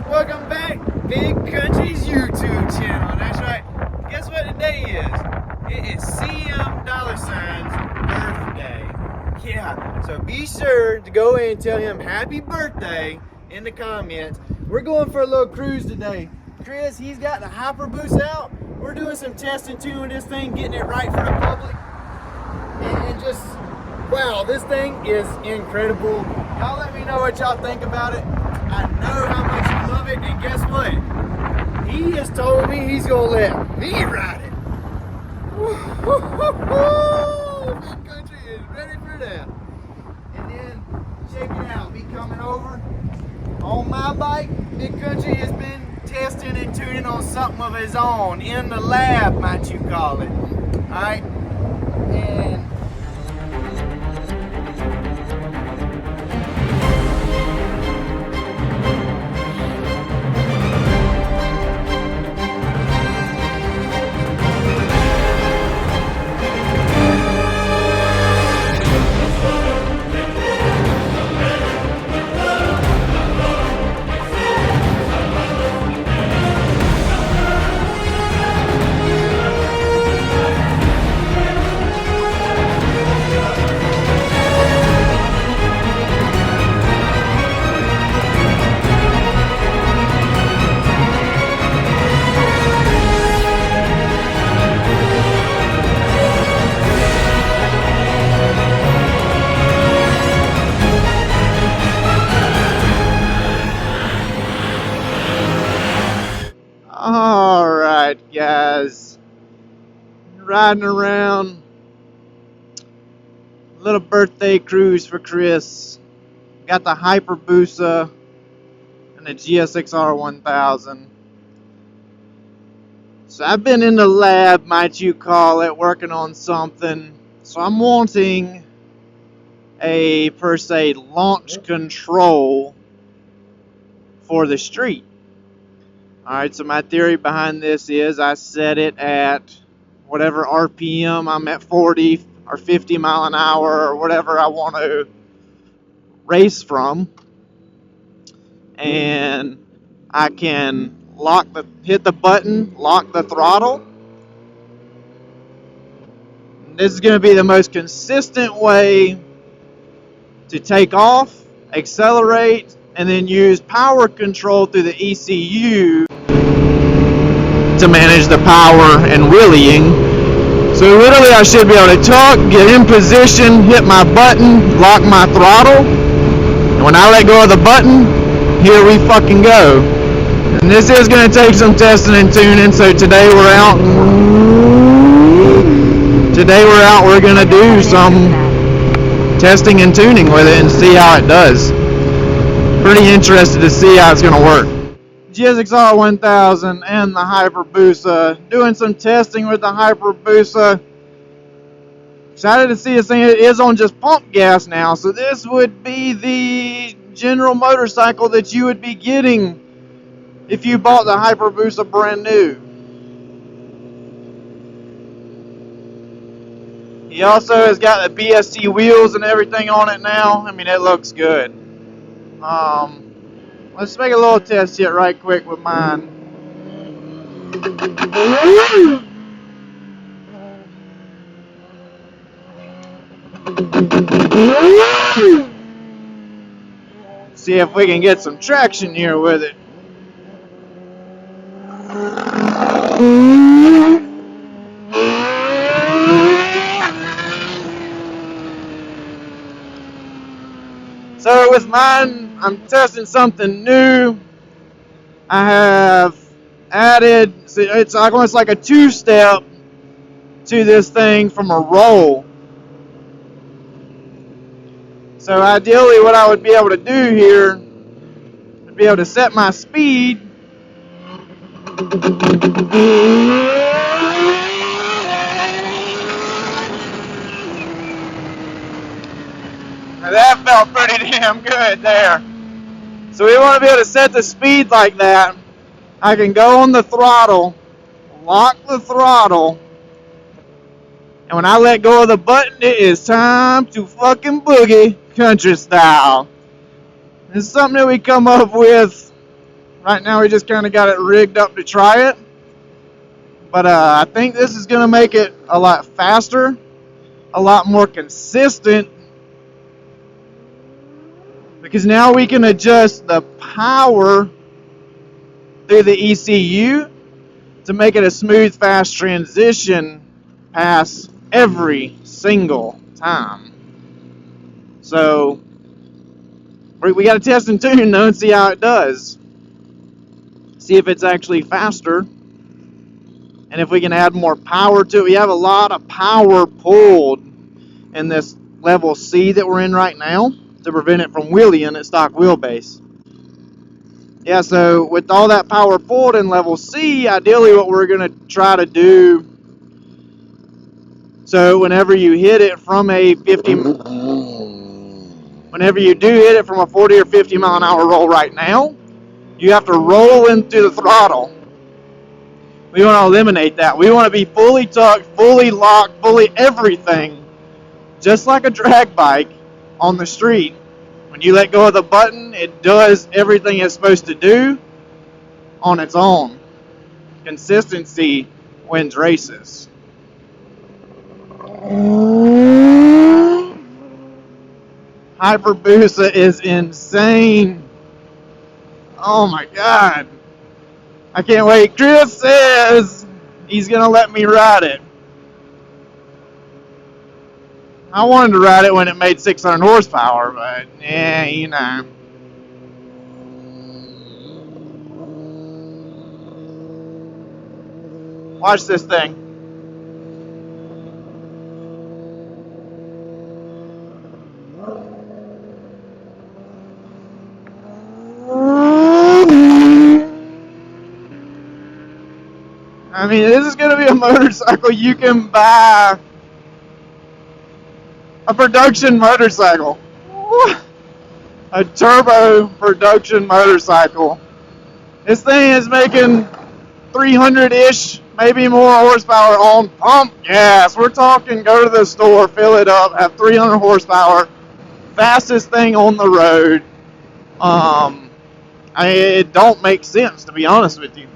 welcome back, Big Country's YouTube channel. That's right. Guess what today is? It is CM Dollar Sign's birthday. Yeah, so be sure to go in and tell him happy birthday in the comments. We're going for a little cruise today. Chris, he's got the hyperbusa out. We're doing some testing, tuning this thing, getting it right for the public. And just, wow, this thing is incredible. Y'all let me know what y'all think about it. I know how much you love it, and guess what? He has told me he's gonna let me ride it. Woo-hoo-hoo-hoo! Big Country is ready for that. And then, check it out, me coming over on my bike. Big Country has been testing and tuning on something of his own, in the lab, might you call it. Alright? And alright guys, riding around, little birthday cruise for Chris. Got the hyperbusa and the Gsxr 1000. So I've been in the lab, might you call it, working on something. So I'm wanting a, per se, launch control for the street. Alright, so my theory behind this is I set it at whatever RPM, I'm at 40 or 50 mile an hour or whatever I want to race from, and I can hit the button, lock the throttle. This is going to be the most consistent way to take off, accelerate, and then use power control through the ECU to manage the power and wheeling. So literally I should be able to talk, get in position, hit my button, lock my throttle, and when I let go of the button, here we fucking go. And this is going to take some testing and tuning, so today we're out, we're going to do some testing and tuning with it and see how it does. Pretty interested to see how it's going to work. Gsxr 1000 and the hyperbusa. Doing some testing with the hyperbusa. Excited to see this thing. It is on just pump gas now, so this would be the general motorcycle that you would be getting if you bought the hyperbusa brand new. He also has got the BST wheels and everything on it now. I mean, it looks good. Let's make a little test here right quick with mine. See if we can get some traction here with it. So with mine, I'm testing something new. I have added, it's almost like a two-step to this thing from a roll. So ideally what I would be able to do here, I'd be able to set my speed. Now that felt pretty damn good there. So we want to be able to set the speed like that. I can go on the throttle, lock the throttle, and when I let go of the button, it is time to fucking boogie country style. It's something that we come up with Right now we just kind of got it rigged up to try it. But I think this is going to make it a lot faster, a lot more consistent, because now we can adjust the power through the ECU to make it a smooth, fast transition pass every single time. So we got to test and tune though and see how it does. See if it's actually faster, and if we can add more power to it. We have a lot of power pulled in this level C that we're in right now to prevent it from wheeling at stock wheelbase. Yeah, so with all that power pulled in level C, ideally what we're going to try to do, so whenever you hit it from a 50, whenever you do hit it from a 40 or 50 mile an hour roll right now, you have to roll into the throttle. We want to eliminate that. We want to be fully tucked, fully locked, fully everything, just like a drag bike on the street. When you let go of the button, it does everything it's supposed to do on its own. Consistency wins races. Hyperbusa is insane. Oh my god. I can't wait. Chris says he's going to let me ride it. I wanted to ride it when it made 600 horsepower, but yeah, you know. Watch this thing. I mean, this is going to be a motorcycle you can buy. A production motorcycle. A turbo production motorcycle. This thing is making 300-ish, maybe more horsepower on pump gas. We're talking go to the store, fill it up, have 300 horsepower. Fastest thing on the road. It don't make sense, to be honest with you.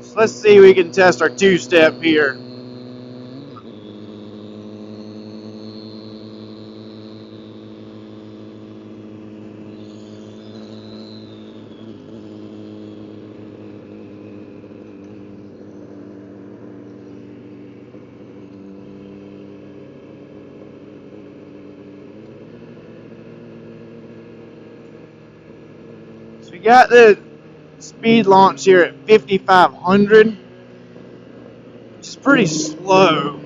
So let's see if we can test our two-step here. So we got the speed launch here at 5,500, which is pretty slow.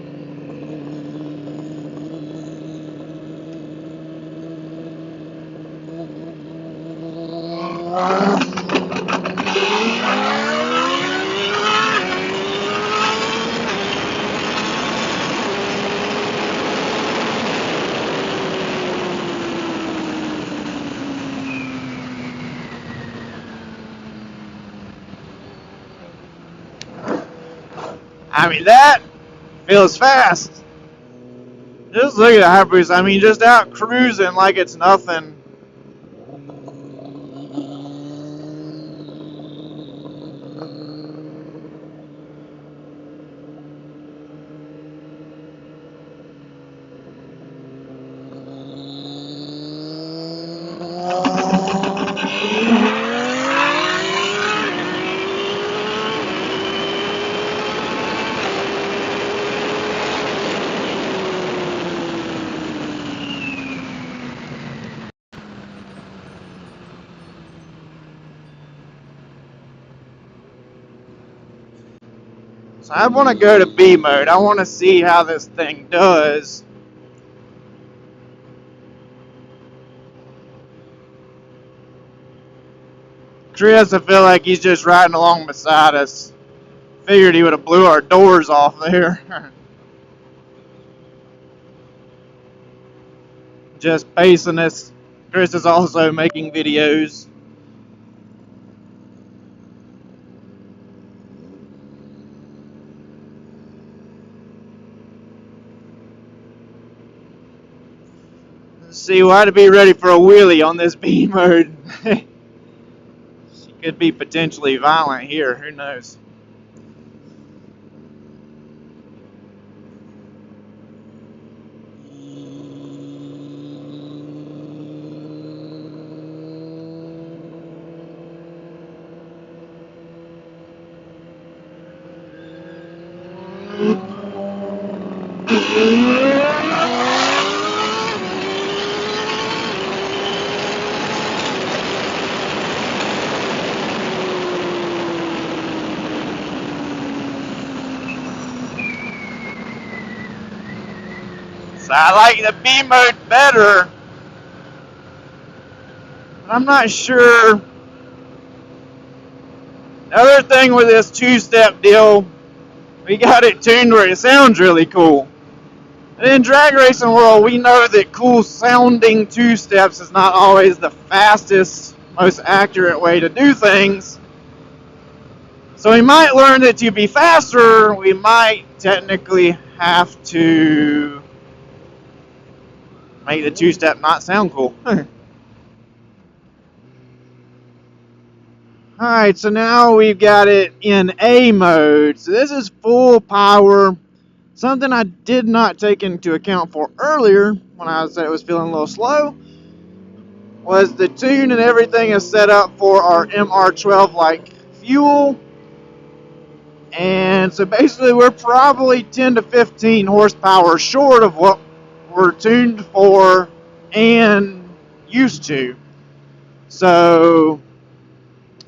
I mean, that feels fast. Just look at the Hayabusa. I mean, just out cruising like it's nothing. So I want to go to B mode. I want to see how this thing does. Chris, I feel like he's just riding along beside us. Figured he would have blew our doors off there. Just pacing us. Chris is also making videos. Let's see, why to be ready for a wheelie on this B mode. could be potentially violent here. Who knows? So I like the B mode better, but I'm not sure. Another thing with this two-step deal, we got it tuned where it sounds really cool. And in drag racing world, we know that cool sounding two-steps is not always the fastest, most accurate way to do things. So we might learn that to be faster, we might technically have to make the two-step not sound cool. Alright, so now we've got it in A mode. So this is full power. Something I did not take into account for earlier when I said it was feeling a little slow was the tune and everything is set up for our MR12 like fuel. And so basically we're probably 10 to 15 horsepower short of what we're tuned for and used to. So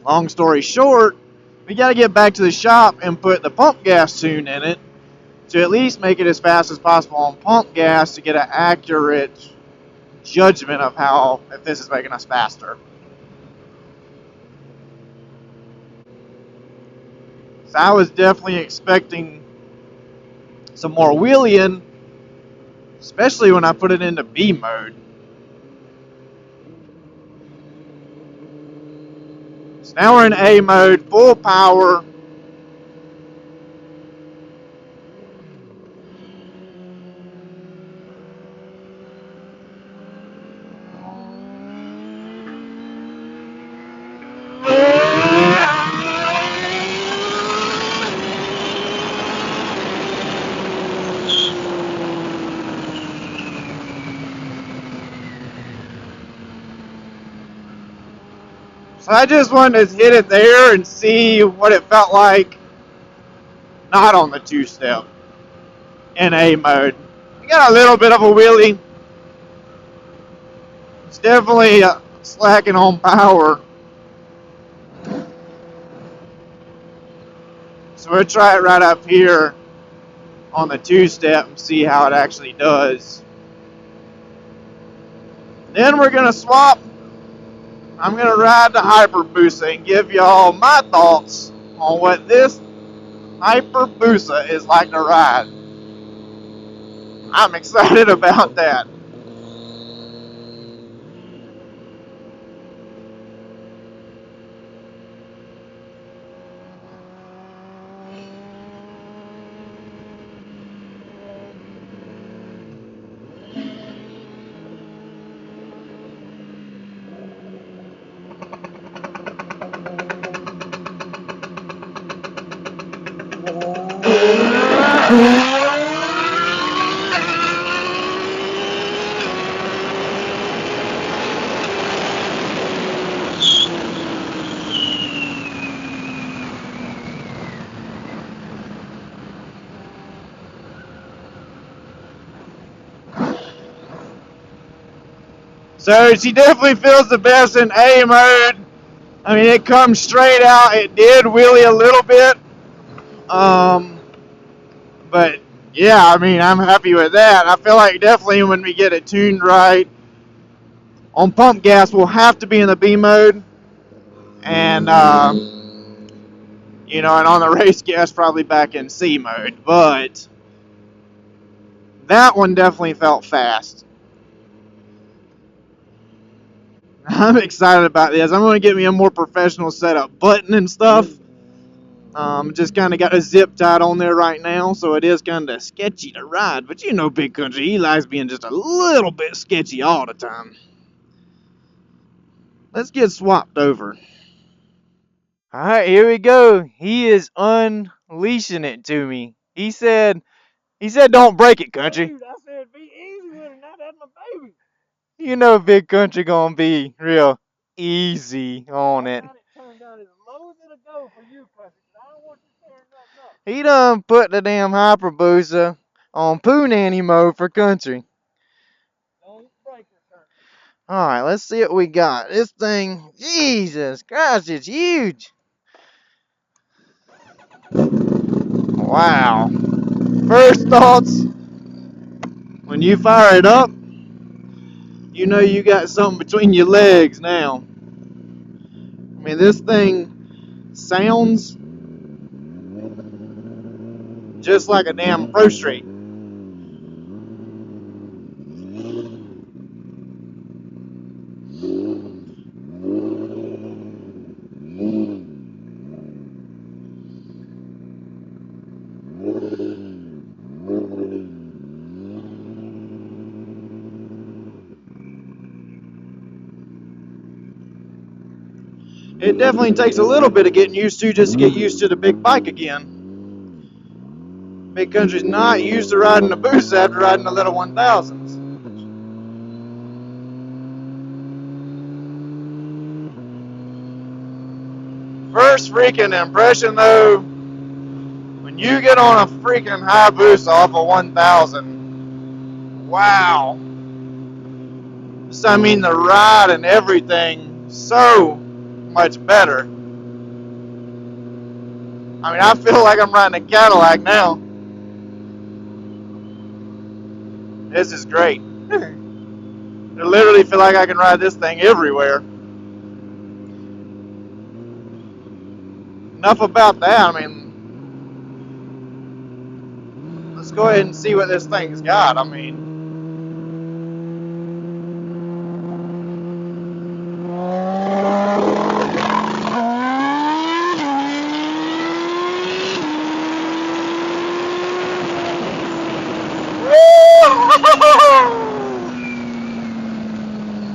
long story short, we got to get back to the shop and put the pump gas tune in it to at least make it as fast as possible on pump gas to get an accurate judgment of how, if this is making us faster. So I was definitely expecting some more wheeling, especially when I put it into B mode. So now we're in A mode, full power. So I just wanted to hit it there and see what it felt like not on the two-step in A mode. We got a little bit of a wheelie. It's definitely slacking on power. So we'll try it right up here on the two-step and see how it actually does. Then we're going to swap. I'm going to ride the hyperbusa and give y'all my thoughts on what this hyperbusa is like to ride. I'm excited about that. So she definitely feels the best in A mode. I mean, it comes straight out. It did wheelie a little bit. But yeah, I mean, I'm happy with that. I feel like definitely when we get it tuned right on pump gas, we'll have to be in the B mode. And, you know, and on the race gas, probably back in C mode. But that one definitely felt fast. I'm excited about this. I'm going to get me a more professional setup button and stuff. Just kind of got a zip tied on there right now, so it is kind of sketchy to ride. But you know Big Country, he likes being just a little bit sketchy all the time. Let's get swapped over. Alright, here we go. He is unleashing it to me. He said don't break it, Country. Dude, I said be easy with it, now that's my baby. You know Big Country gonna be real easy on I it. got it turned down as low as it'll go for you, Country, because I don't want you tearing nothing up. He done put the damn hyperbusa on poo nanny mode for Country. Don't break it, Country. Alright, let's see what we got. This thing, Jesus Christ, it's huge. Wow. First thoughts, when you fire it up, you know you got something between your legs now. I mean, this thing sounds just like a damn Pro Street. It definitely takes a little bit of getting used to just to get used to the big bike again. Big Country's not used to riding a boost after riding the little 1000s. First freaking impression though, when you get on a freaking Hayabusa off a 1000, wow. So, I mean, the ride and everything, so much better. I mean, I feel like I'm riding a Cadillac now. This is great. I literally feel like I can ride this thing everywhere. Enough about that. I mean, let's go ahead and see what this thing's got. I mean,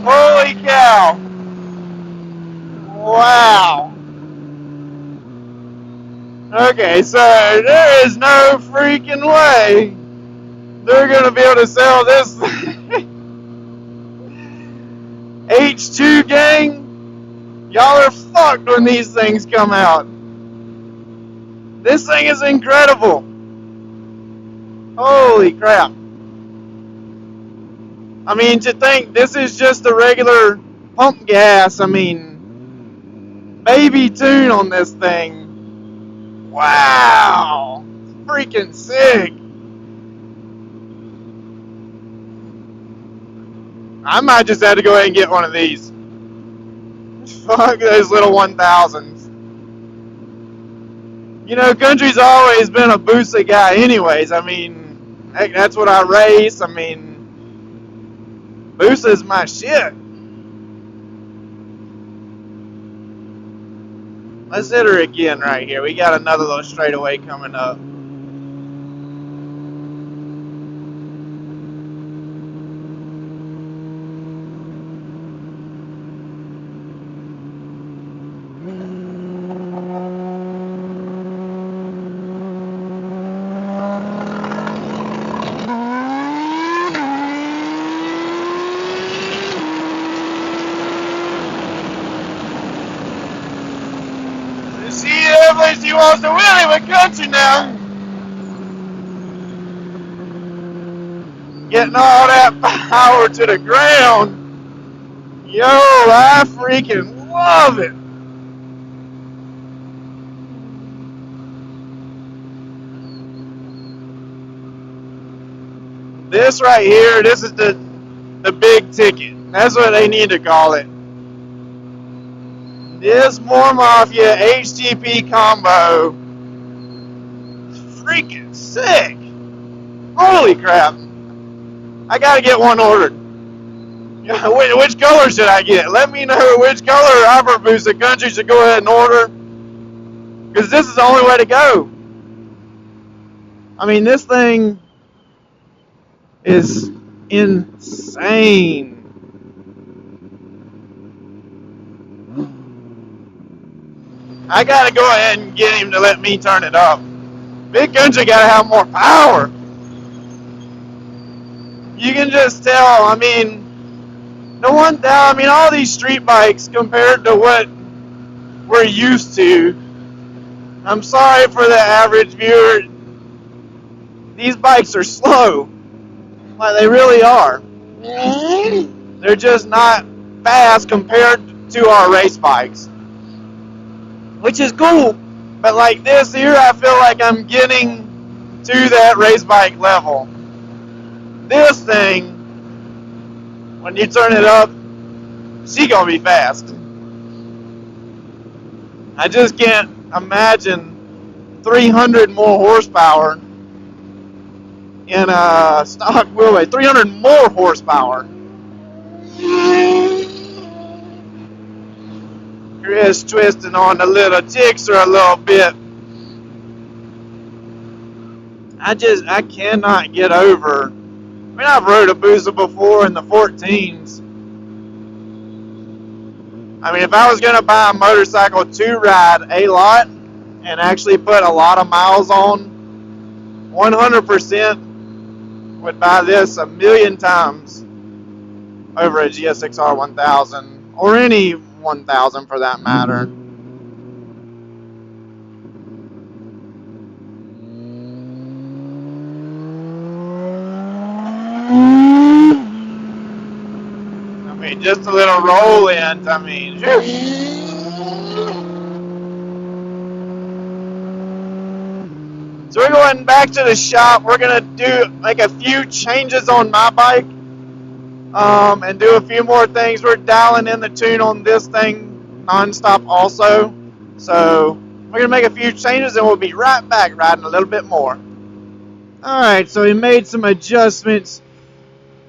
holy cow! Wow! Okay, so there is no freaking way they're gonna be able to sell this H2 gang. Y'all are fucked when these things come out. This thing is incredible. Holy crap. I mean, to think this is just a regular pump gas, I mean, baby tune on this thing. Wow. Freaking sick. I might just have to go ahead and get one of these. Fuck those little 1000s. You know, Country's always been a Busa guy anyways. I mean, heck, that's what I race. I mean, Busa's my shit. Let's hit her again right here. We got another little straightaway coming up. She wants to wheelie with Country now. Getting all that power to the ground. Yo, I freaking love it. This right here, this is the big ticket. That's what they need to call it. This More Mafia HTP combo. Freaking sick. Holy crap. I gotta get one ordered. Which color should I get? Let me know which color hyperbusa Country should go ahead and order. Because this is the only way to go. I mean, this thing is insane. I gotta go ahead and get him to let me turn it up. Big Country gotta have more power. You can just tell, I mean, the one thing, I mean, all these street bikes compared to what we're used to, I'm sorry for the average viewer, these bikes are slow. Like, they really are. They're just not fast compared to our race bikes. Which is cool. But like this here, I feel like I'm getting to that race bike level. This thing, when you turn it up, she gonna be fast. I just can't imagine 300 more horsepower in a stock wheelbase. 300 more horsepower. Chris twisting on the little Gsxr a little bit. I cannot get over. I mean, I've rode a Busa before in the 14s. I mean, if I was going to buy a motorcycle to ride a lot and actually put a lot of miles on, 100% would buy this a million times over a Gsxr 1000 or any 1000 for that matter. I mean, just a little roll in, I mean, so we're going back to the shop. We're going to make a few changes on my bike and do a few more things. We're dialing in the tune on this thing non-stop also. So we're going to make a few changes and we'll be right back riding a little bit more. Alright, so we made some adjustments.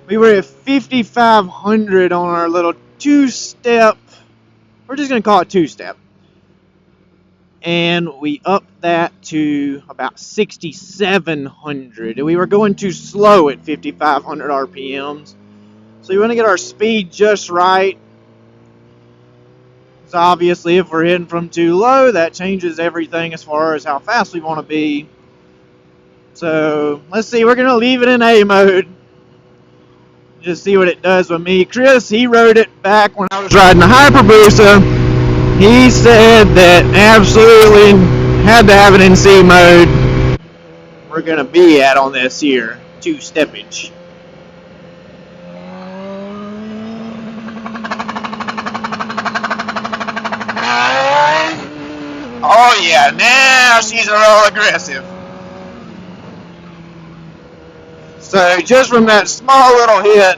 We were at 5,500 on our little two-step. We're just going to call it two-step. And we upped that to about 6,700. And we were going too slow at 5,500 RPMs. So we want to get our speed just right. So obviously if we're hitting from too low, that changes everything as far as how fast we want to be. So let's see, we're going to leave it in A mode. Just see what it does with me. Chris, he rode it back when I was riding the Hyperbusa. He said that absolutely had to have it in C mode. We're going to be at on this here two-steppage. Oh yeah, now she's a little aggressive. So just from that small little hit,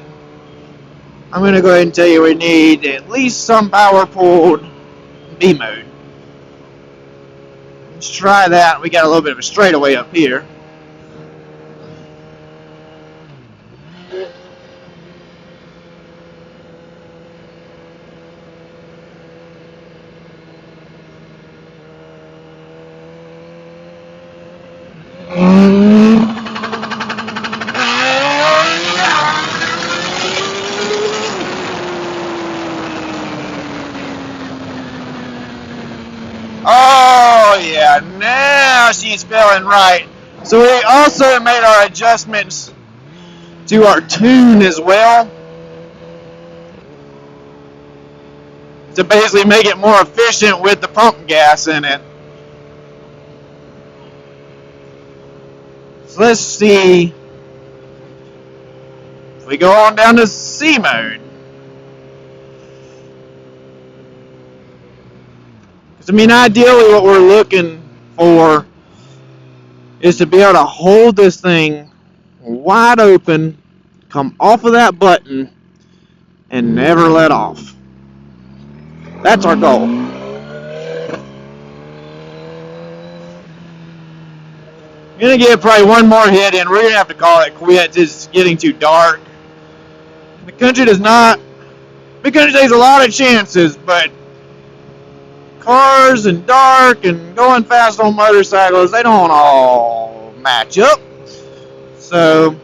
I'm going to go ahead and tell you we need at least some power pulled B mode. Let's try that. We got a little bit of a straightaway up here. Oh yeah, now she's feeling right. So we also made our adjustments to our tune as well to basically make it more efficient with the pump gas in it. So let's see if we go on down to C mode. I mean, ideally what we're looking for is to be able to hold this thing wide open, come off of that button, and never let off. That's our goal. I'm going to get probably one more hit in. We're going to have to call it quits. It's getting too dark. The country does not... The country takes a lot of chances, but cars and dark and going fast on motorcycles, they don't all match up. So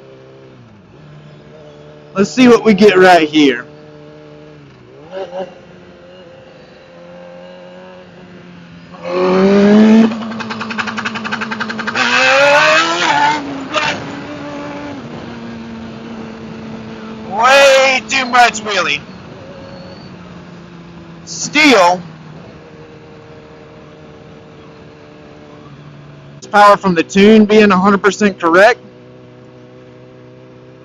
let's see what we get right here. horsepower from the tune being 100% correct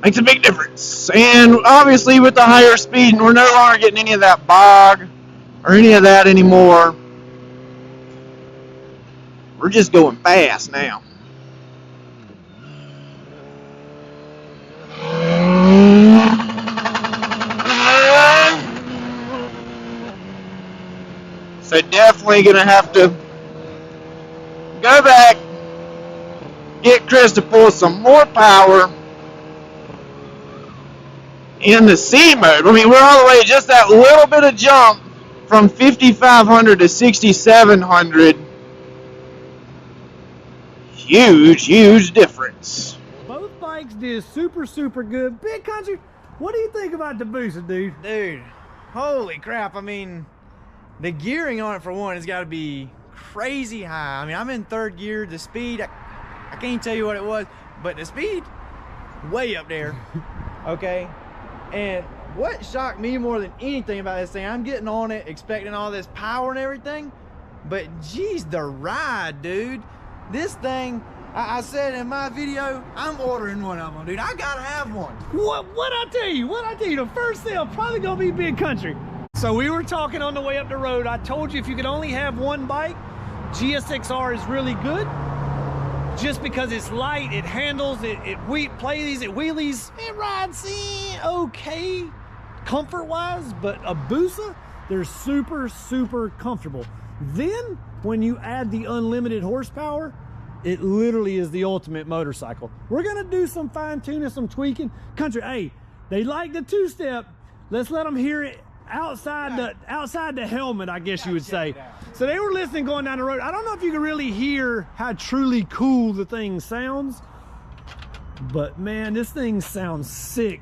makes a big difference. And obviously with the higher speed, we're no longer getting any of that bog or any of that anymore. We're just going fast now. So definitely gonna have to go back, get Chris to pull some more power in the C mode. I mean, we're all the way just that little bit of jump from 5,500 to 6,700. Huge difference. Both bikes did super good. Big Country, what do you think about the Busa, dude? Dude, holy crap. I mean, the gearing on it, for one, has got to be crazy high. I mean, I'm in third gear. The speed, I can't tell you what it was, but the speed, way up there. Okay? And what shocked me more than anything about this thing, I'm getting on it expecting all this power and everything, but geez, the ride, dude. This thing, I said in my video, I'm ordering one of them, dude. I gotta have one. What I tell you? The first sale probably gonna be Big Country. So we were talking on the way up the road. I told you if you could only have one bike, Gsxr is really good. Just because it's light, it handles, it plays, it wheelies, it rides okay, comfort-wise, but a Busa, they're super comfortable. Then, when you add the unlimited horsepower, it literally is the ultimate motorcycle. We're gonna do some fine-tuning, some tweaking. Country, hey, they like the two-step. Let's let them hear it outside the helmet, I guess you would say. So they were listening going down the road. I don't know if you can really hear how truly cool the thing sounds, but man, this thing sounds sick.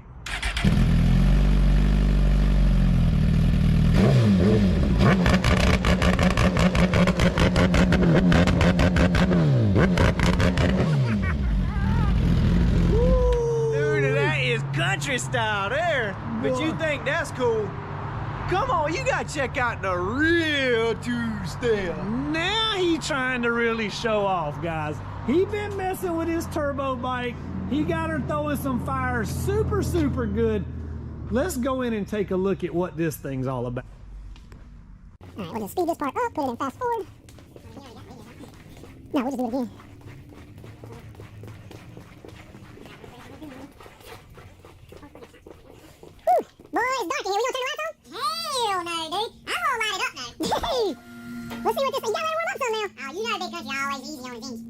Dude, that is country style there. But you think that's cool? Come on, you gotta check out the real two-step. Now he trying to really show off, guys. He been messing with his turbo bike. He got her throwing some fire super good. Let's go in and take a look at what this thing's all about. All right, we'll just speed this part up, put it in fast forward. No, we'll just do it again. Whew. Boy, it's dark in here. We gonna turn the lights on? Hell no, dude. I'm gonna light it up now. Hey! Let's see what this thing. You gotta let it warm up some now. Oh, you know Big Country always easy on his engines.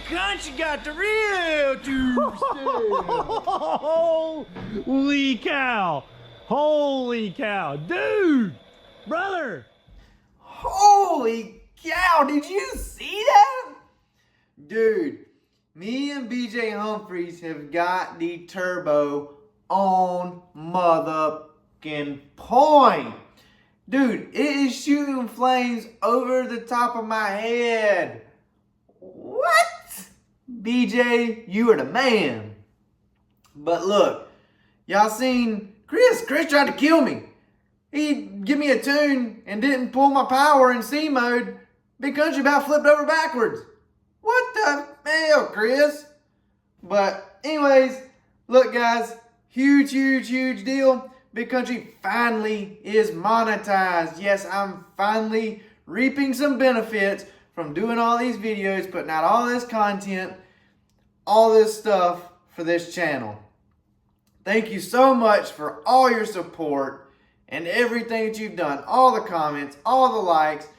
Country got the real two-step. Holy cow! Holy cow! Dude! Brother! Holy cow, did you see that? Dude, me and BJ Humphreys have got the turbo on motherfucking point. Dude, it is shooting flames over the top of my head. What? BJ, you are the man. But look, y'all seen Chris? Chris tried to kill me. He give me a tune and didn't pull my power in C mode. Big Country about flipped over backwards. What the hell, Chris? But anyways, look guys, huge deal. Big Country finally is monetized. Yes, I'm finally reaping some benefits from doing all these videos, putting out all this content, all this stuff for this channel. Thank you so much for all your support and everything that you've done. All the comments, all the likes,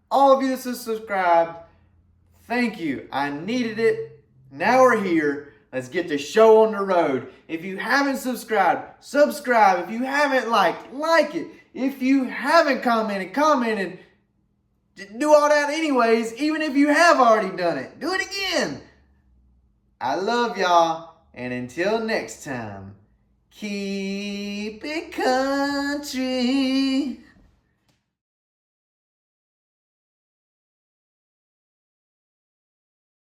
all of you that subscribed. Thank you. I needed it. Now we're here. Let's get the show on the road. If you haven't subscribed, subscribe. If you haven't liked, like it. If you haven't commented. Do all that anyways, even if you have already done it. Do it again. I love y'all. And until next time, keep it country.